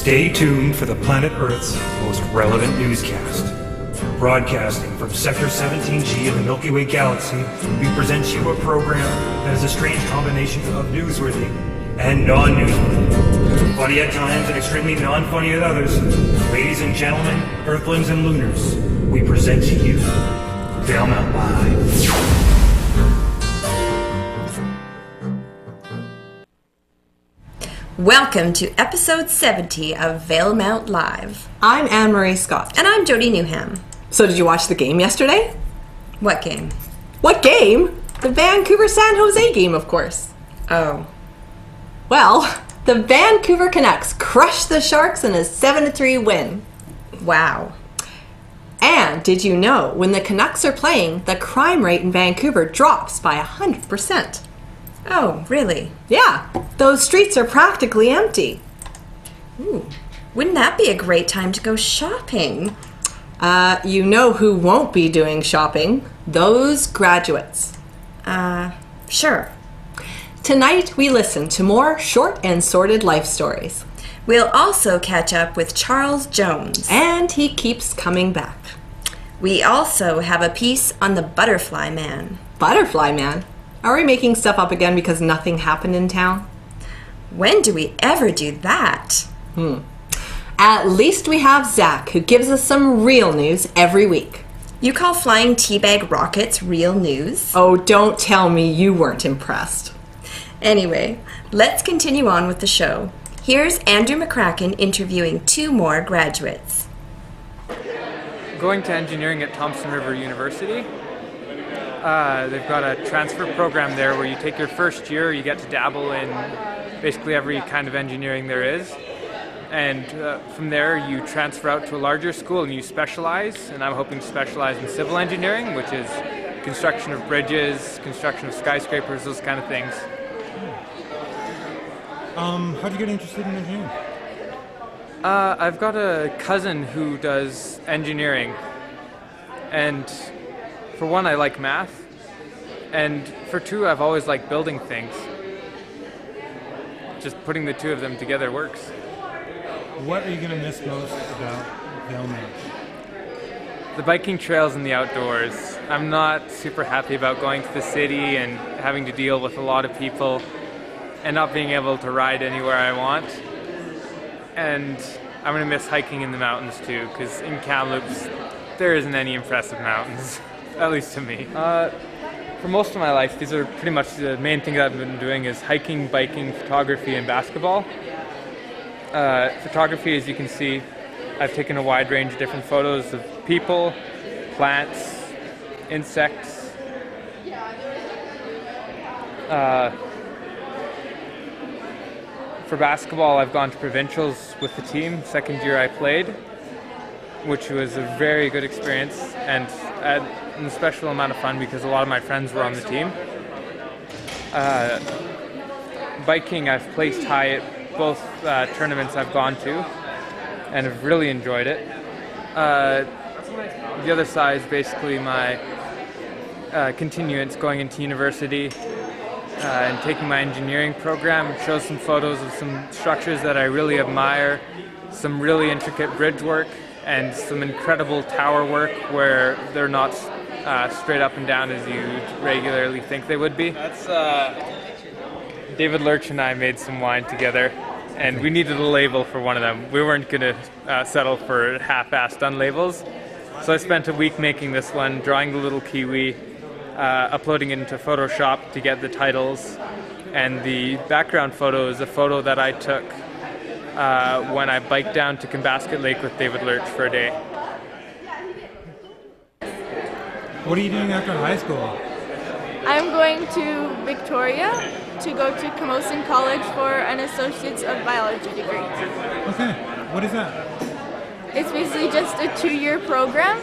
Stay tuned for the planet Earth's most relevant newscast. Broadcasting from Sector 17G of the Milky Way Galaxy, we present you a program that is a strange combination of newsworthy and non-newsworthy. Funny at times and extremely non-funny at others. Ladies and gentlemen, Earthlings and Lunars, we present to you Valemount Live. Welcome to episode 70 of Valemount Live. I'm Anne-Marie Scott. And I'm Jody Newham. So did you watch the game yesterday? What game? What game? The Vancouver-San Jose game, of course. Oh. Well, the Vancouver Canucks crushed the Sharks in a 7-3 win. Wow. And did you know, when the Canucks are playing, the crime rate in Vancouver drops by 100%. Oh, really? Yeah, those streets are practically empty. Ooh, wouldn't that be a great time to go shopping? You know who won't be doing shopping? Those graduates. Sure. Tonight we listen to more short and sordid life stories. We'll also catch up with Charles Jones. And he keeps coming back. We also have a piece on the Butterfly Man. Butterfly Man? Are we making stuff up again because nothing happened in town? When do we ever do that? At least we have Zach, who gives us some real news every week. You call flying teabag rockets real news? Oh, don't tell me you weren't impressed. Anyway, let's continue on with the show. Here's Andrew McCracken interviewing two more graduates. Going to engineering at Thompson River University. They've got a transfer program there where you take your first year, you get to dabble in basically every kind of engineering there is. And from there you transfer out to a larger school and you specialize. And I'm hoping to specialize in civil engineering, which is construction of bridges, construction of skyscrapers, those kind of things. How'd you get interested in engineering? I've got a cousin who does engineering. And for one, I like math, and for two, I've always liked building things. Just putting the two of them together works. What are you going to miss most about Valemount? The biking trails and the outdoors. I'm not super happy about going to the city and having to deal with a lot of people and not being able to ride anywhere I want. And I'm going to miss hiking in the mountains too, because in Kamloops, there isn't any impressive mountains. At least to me. For most of my life, these are pretty much the main things I've been doing is hiking, biking, photography, and basketball. Photography, as you can see, I've taken a wide range of different photos of people, plants, insects. For basketball, I've gone to provincials with the team, second year I played, which was a very good experience and a special amount of fun because a lot of my friends were on the team. Biking, I've placed high at both tournaments I've gone to and have really enjoyed it. The other side is basically my continuance going into university and taking my engineering program. It shows some photos of some structures that I really admire, some really intricate bridge work, and some incredible tower work where they're not straight up and down as you'd regularly think they would be. That's David Lurch and I made some wine together, and we needed a label for one of them. We weren't going to settle for half-assed done labels, so I spent a week making this one, drawing the little kiwi, uploading it into Photoshop to get the titles, and the background photo is a photo that I took when I biked down to Kambasket Lake with David Lurch for a day. What are you doing after high school? I'm going to Victoria to go to Camosun College for an Associates of Biology degree. Okay, what is that? It's basically just a 2-year program,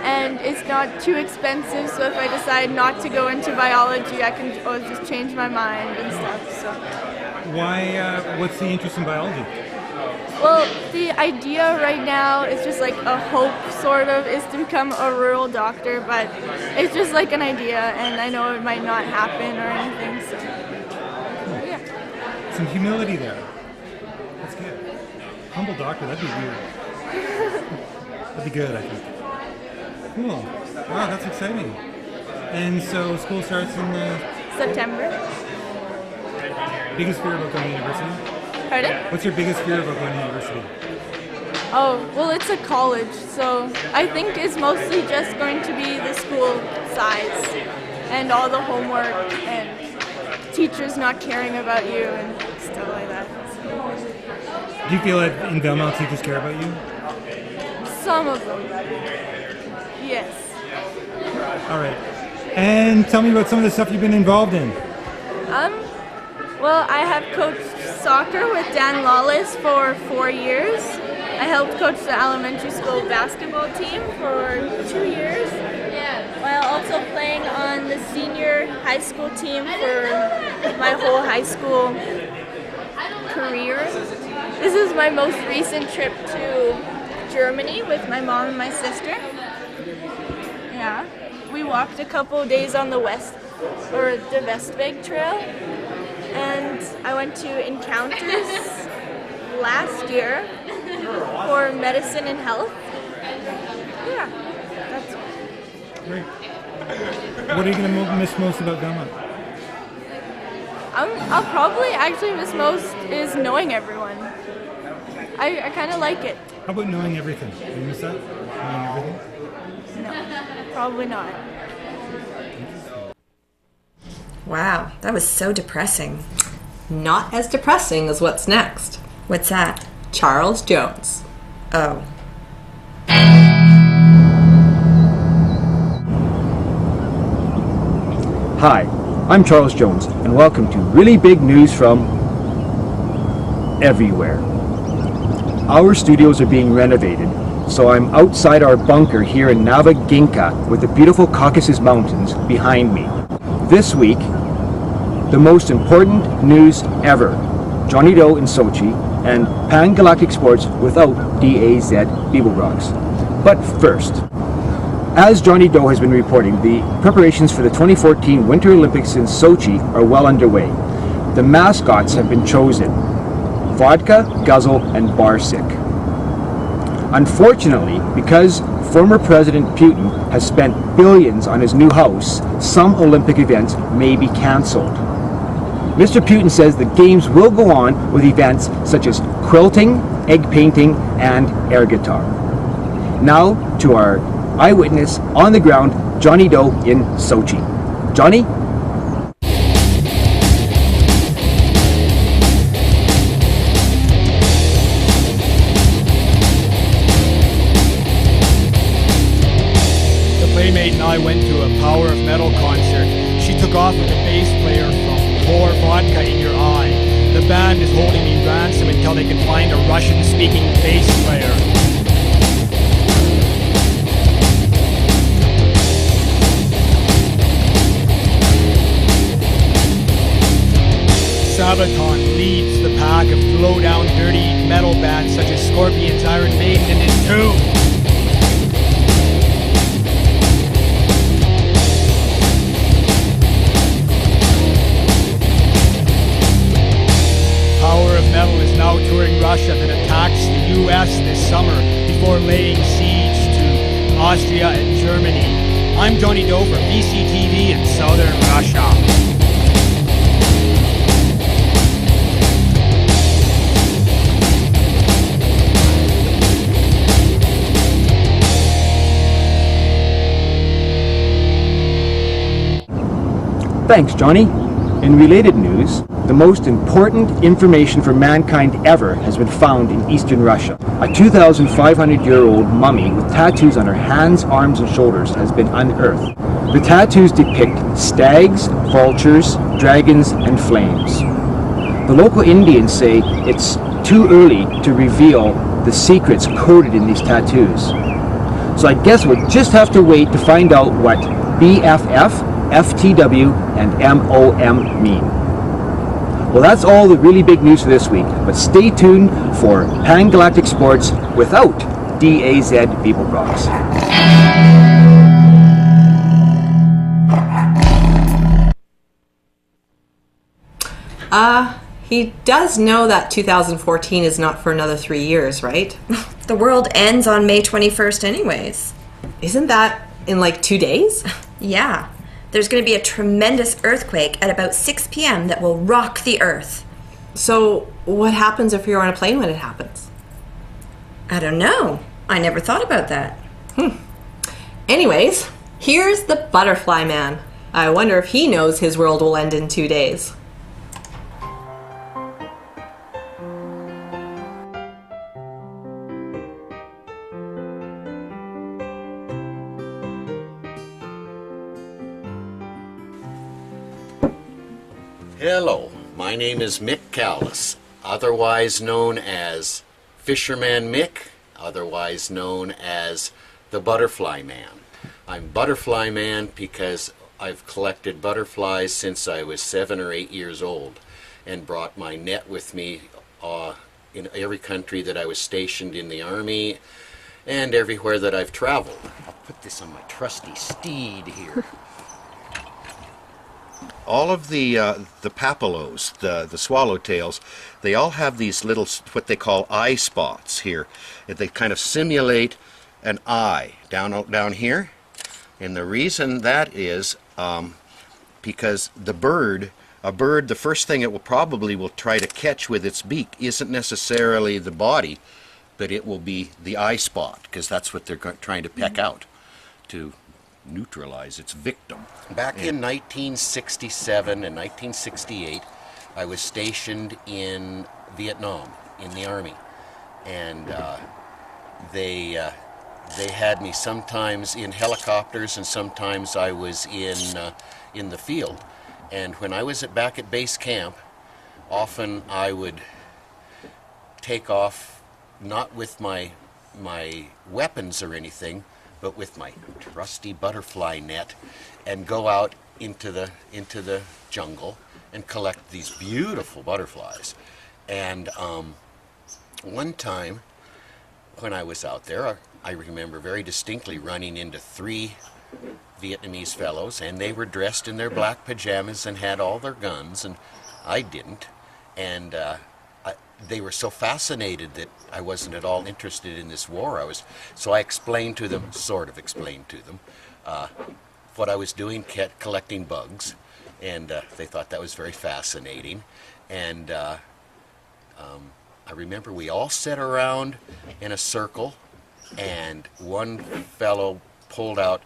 and it's not too expensive, so if I decide not to go into biology, I can always just change my mind and stuff. So. Why, what's the interest in biology? Well, the idea right now is just like a hope, sort of, is to become a rural doctor, but it's just like an idea, and I know it might not happen or anything, so yeah. Some humility there. That's good. Humble doctor, that'd be weird. That'd be good, I think. Cool. Wow, that's exciting. And so school starts in September. biggest fear about going to university? Pardon? What's your biggest fear about going to university? Oh, well, it's a college, so I think it's mostly just going to be the school size and all the homework and teachers not caring about you and stuff like that. Do you feel that in Valemount teachers care about you? Some of them. Yes. All right. And tell me about some of the stuff you've been involved in. Well, I have coached soccer with Dan Lawless for 4 years. I helped coach the elementary school basketball team for 2 years, while also playing on the senior high school team for my whole high school career. This is my most recent trip to Germany with my mom and my sister. Yeah, we walked a couple days on the Westweg Trail, and I went to Encounters last year for medicine and health. Yeah, that's Great. What are you going to miss most about Valemount? I'll probably actually miss most is knowing everyone. I kind of like it. How about knowing everything? Do you miss that? Knowing everything? No, probably not. Wow, that was so depressing. Not as depressing as what's next. What's that? Charles Jones. Oh. Hi, I'm Charles Jones, and welcome to really big news from everywhere. Our studios are being renovated, so I'm outside our bunker here in Navaginka with the beautiful Caucasus Mountains behind me. This week, the most important news ever. Johnny Doe in Sochi and Pan-Galactic Sports without DAZ Beeblebrox. But first, as Johnny Doe has been reporting, the preparations for the 2014 Winter Olympics in Sochi are well underway. The mascots have been chosen: Vodka, Guzzle, and Barsick. Unfortunately, because former President Putin has spent billions on his new house, some Olympic events may be cancelled. Mr. Putin says the Games will go on with events such as quilting, egg painting, and air guitar. Now to our eyewitness on the ground, Johnny Doe in Sochi. Johnny? The playmate and I went to a Power of Metal concert. She took off with a bass player from Pour Vodka in Your Eye. The band is holding me ransom until they can find a Russian-speaking bass player. Sabaton leads the pack of low-down, dirty metal bands such as Scorpions, Iron Maiden, and Entomb. Power of Metal is now touring Russia, then attacks the US this summer before laying siege to Austria and Germany. I'm Johnny Doe for VCTV in Southern Russia. Thanks, Johnny. In related news, the most important information for mankind ever has been found in eastern Russia. A 2,500-year-old mummy with tattoos on her hands, arms, and shoulders has been unearthed. The tattoos depict stags, vultures, dragons, and flames. The local Indians say it's too early to reveal the secrets coded in these tattoos. So I guess we'll just have to wait to find out what BFF, FTW, and MOM mean. Well, that's all the really big news for this week, but stay tuned for Pan-Galactic Sports without DAZ Beeblebrox. He does know that 2014 is not for another 3 years, right? The world ends on May 21st anyways. Isn't that in like 2 days? Yeah. There's going to be a tremendous earthquake at about 6 p.m. that will rock the earth. So what happens if you're on a plane when it happens? I don't know. I never thought about that. Anyways, here's the Butterfly Man. I wonder if he knows his world will end in 2 days. Hello, my name is Mick Callis, otherwise known as Fisherman Mick, otherwise known as the Butterfly Man. I'm Butterfly Man because I've collected butterflies since I was 7 or 8 years old and brought my net with me in every country that I was stationed in the Army and everywhere that I've traveled. I'll put this on my trusty steed here. All of the papillos, the swallowtails, they all have these little, what they call eye spots here. They kind of simulate an eye down here. And the reason that is because a bird, the first thing it will try to catch with its beak isn't necessarily the body, but it will be the eye spot, because that's what they're trying to peck out to neutralize its victim. Back in 1967 and 1968, I was stationed in Vietnam in the Army, and they had me sometimes in helicopters and sometimes I was in the field. And when I was back at base camp, often I would take off not with my weapons or anything, but with my trusty butterfly net and go out into the jungle and collect these beautiful butterflies. And one time when I was out there, I remember very distinctly running into 3 Vietnamese fellows, and they were dressed in their black pajamas and had all their guns, and I didn't. And they were so fascinated that I wasn't at all interested in this war. So I explained to them, sort of explained to them, what I was doing, collecting bugs, and they thought that was very fascinating. And I remember we all sat around in a circle, and one fellow pulled out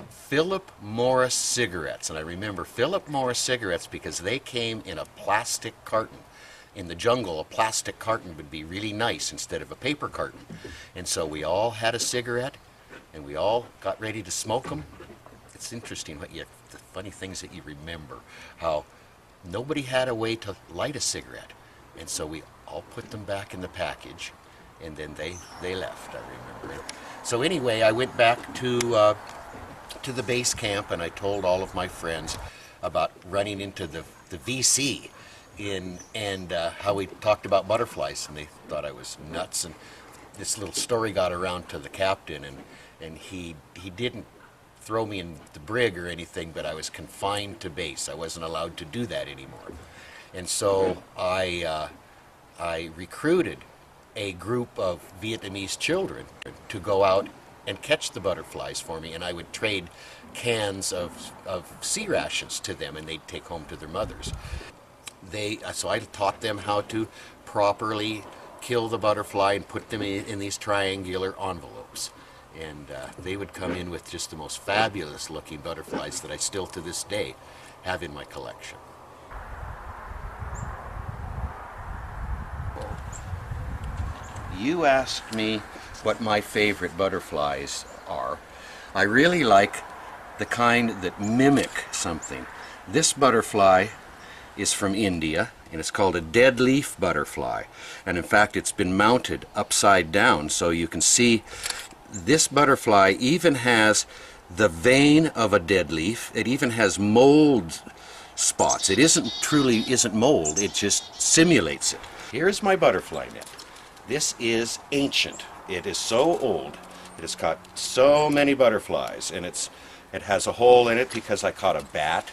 Philip Morris cigarettes. And I remember Philip Morris cigarettes because they came in a plastic carton. In the jungle, a plastic carton would be really nice instead of a paper carton. And so we all had a cigarette, and we all got ready to smoke them. It's interesting the funny things that you remember, how nobody had a way to light a cigarette. And so we all put them back in the package, and then they left, I remember it. So anyway, I went back to the base camp, and I told all of my friends about running into the VC and how we talked about butterflies, and they thought I was nuts. And this little story got around to the captain, and he didn't throw me in the brig or anything, but I was confined to base. I wasn't allowed to do that anymore. And so I recruited a group of Vietnamese children to go out and catch the butterflies for me, and I would trade cans of sea rations to them, and they'd take home to their mothers. So I taught them how to properly kill the butterfly and put them in these triangular envelopes. And they would come in with just the most fabulous looking butterflies that I still to this day have in my collection. You asked me what my favorite butterflies are. I really like the kind that mimic something. This butterfly is from India, and it's called a dead leaf butterfly. And in fact, it's been mounted upside down, so you can see this butterfly even has the vein of a dead leaf. It even has mold spots. It isn't mold, it just simulates it. Here's my butterfly net. This is ancient. It is so old. It has caught so many butterflies, and it has a hole in it because I caught a bat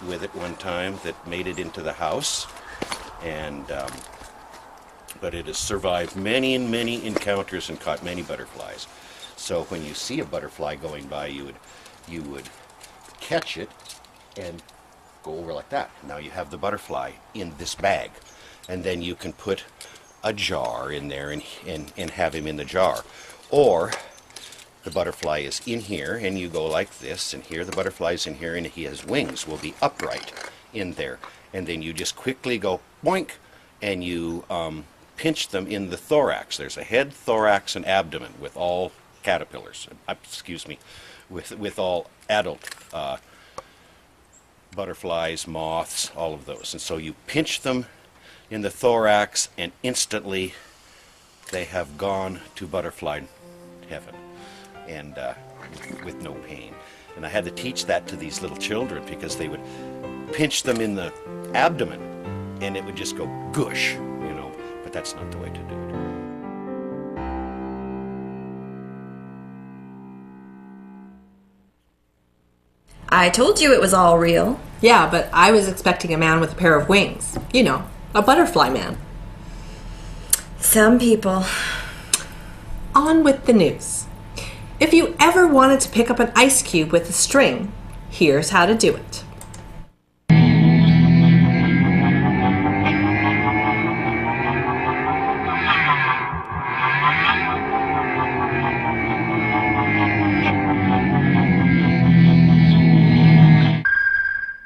with it one time that made it into the house. and but it has survived many and many encounters and caught many butterflies. So when you see a butterfly going by, you would catch it and go over like that. Now you have the butterfly in this bag, and then you can put a jar in there and have him in the jar. Or the butterfly is in here and you go like this, and here the butterfly's in here and he has wings, will be upright in there. And then you just quickly go boink, and you pinch them in the thorax. There's a head, thorax, and abdomen with all caterpillars, with all adult butterflies, moths, all of those. And so you pinch them in the thorax, and instantly they have gone to butterfly heaven, and with no pain. And I had to teach that to these little children, because they would pinch them in the abdomen and it would just go gush, but that's not the way to do it. I told you it was all real. Yeah, but I was expecting a man with a pair of wings. A butterfly man. Some people. On with the news. If you ever wanted to pick up an ice cube with a string, here's how to do it.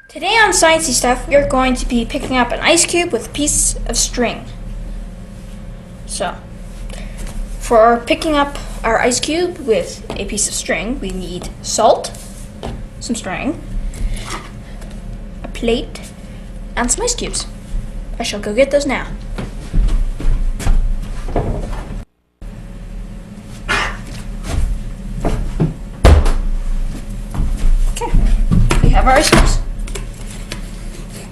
Today on Sciencey Stuff, we are going to be picking up an ice cube with a piece of string. So, for picking up our ice cube with a piece of string, we need salt, some string, a plate, and some ice cubes. I shall go get those now. Okay, we have our ice cubes.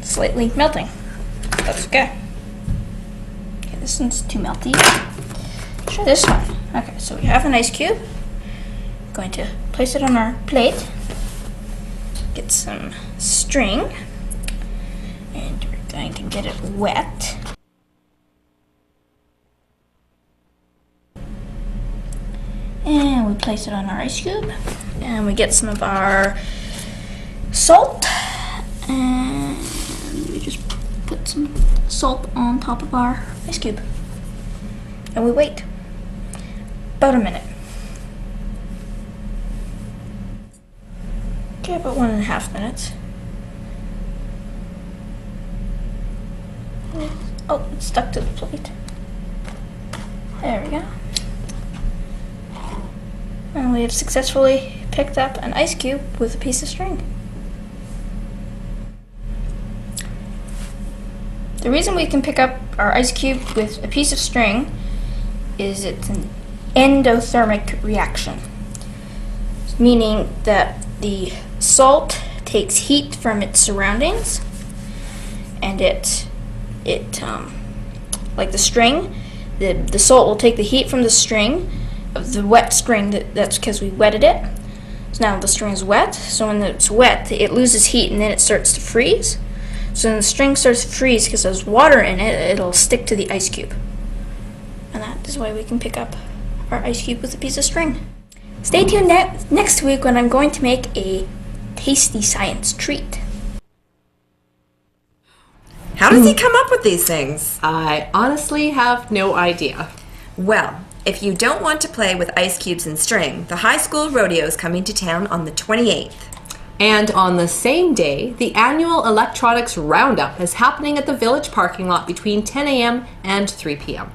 Slightly melting. That's okay. Okay, this one's too melty. Try this one. Okay, so we have an ice cube. Going to place it on our plate. Get some string. And we're going to get it wet. And we place it on our ice cube. And we get some of our salt. And we just put some salt on top of our ice cube. And we wait about a minute. Okay, about 1.5 minutes. Oh, it's stuck to the plate. There we go. And we have successfully picked up an ice cube with a piece of string. The reason we can pick up our ice cube with a piece of string is it's an endothermic reaction, meaning that the salt takes heat from its surroundings, and it like the string, the salt will take the heat from the string of the wet string. That's because we wetted it. So now the string is wet, so when it's wet, it loses heat and then it starts to freeze. So when the string starts to freeze, because there's water in it, it'll stick to the ice cube. And that is why we can pick up our ice cube with a piece of string. Stay tuned next week when I'm going to make a tasty science treat. How does he come up with these things? I honestly have no idea. Well, if you don't want to play with ice cubes and string, the high school rodeo is coming to town on the 28th. And on the same day, the annual Electronics Roundup is happening at the village parking lot between 10 a.m. and 3 p.m.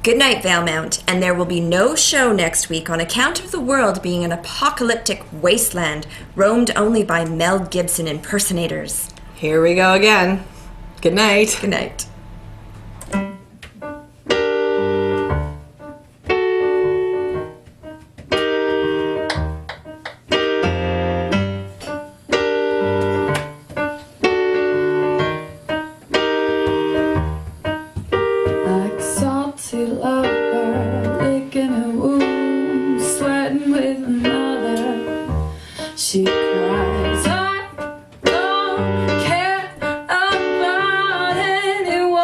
Good night, Valemount, and there will be no show next week on account of the world being an apocalyptic wasteland roamed only by Mel Gibson impersonators. Here we go again. Good night. Good night. She cries, I don't care about anyone.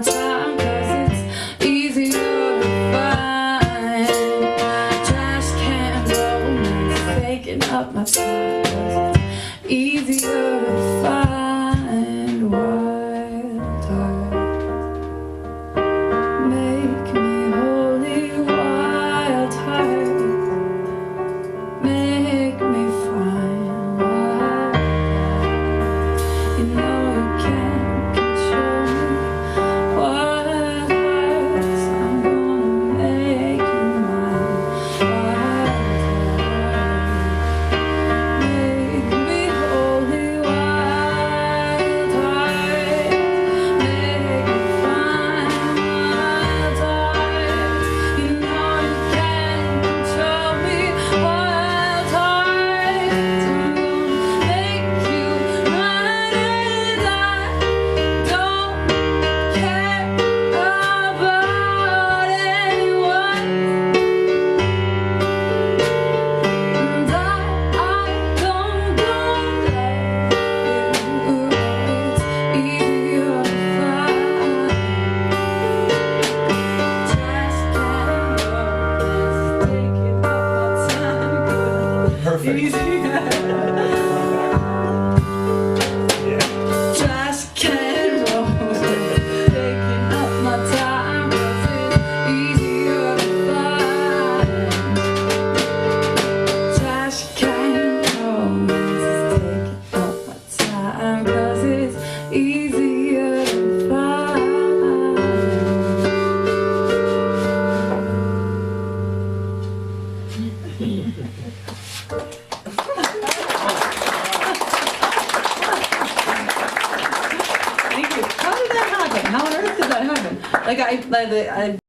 my time, 'cause it's easier to find trash can romance, taking up my time, 'cause it's easier to find wild hearts. Make me holy wild hearts. Make me find wild hearts. You know you can't control me. Wild hearts, I'm gonna make you mine. Wild hearts, make me holy wild hearts. Make me find wild hearts. You know you can't control me. Wild hearts, I'm gonna make you mine, and I don't care about anyone, and I don't blame you. It's easier to find trash can romance, taking up my time. Perfect. Trash can romance, taking up my time, 'cause it's easier to find. Trash can romance, taking up my time, 'cause it's easier to find. Thank you. How did that happen? How on earth did that happen? Like I